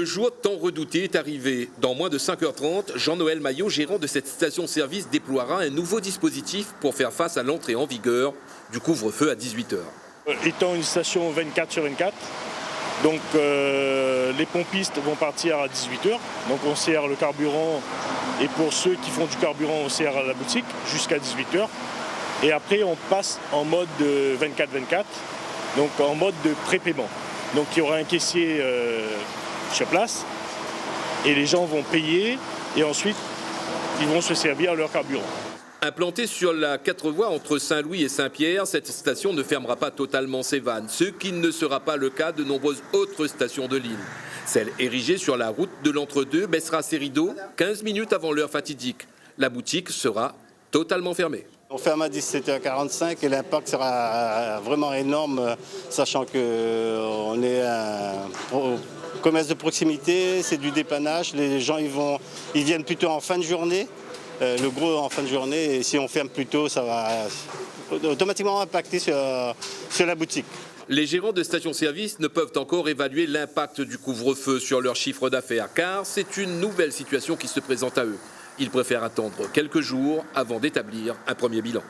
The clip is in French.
Le jour tant redouté est arrivé. Dans moins de 5h30, Jean-Noël Maillot, gérant de cette station-service, déploiera un nouveau dispositif pour faire face à l'entrée en vigueur du couvre-feu à 18h. Étant une station 24 sur 24, donc les pompistes vont partir à 18h. Donc on sert le carburant et pour ceux qui font du carburant, on sert à la boutique jusqu'à 18h. Et après on passe en mode 24-24, donc en mode de prépaiement. Donc il y aura un caissier sur place et les gens vont payer et ensuite ils vont se servir leur carburant. Implantée sur la 4 voies entre Saint-Louis et Saint-Pierre, cette station ne fermera pas totalement ses vannes, ce qui ne sera pas le cas de nombreuses autres stations de l'île. Celle érigée sur la route de l'Entre-deux baissera ses rideaux 15 minutes avant l'heure fatidique. La boutique sera totalement fermée. On ferme à 17h45 et l'impact sera vraiment énorme, sachant qu'on est un commerce de proximité, c'est du dépannage. Les gens ils viennent plutôt en fin de journée, le gros en fin de journée. Et si on ferme plus tôt, ça va automatiquement impacter sur la boutique. Les gérants de stations-service ne peuvent encore évaluer l'impact du couvre-feu sur leur chiffre d'affaires, car c'est une nouvelle situation qui se présente à eux. Ils préfèrent attendre quelques jours avant d'établir un premier bilan.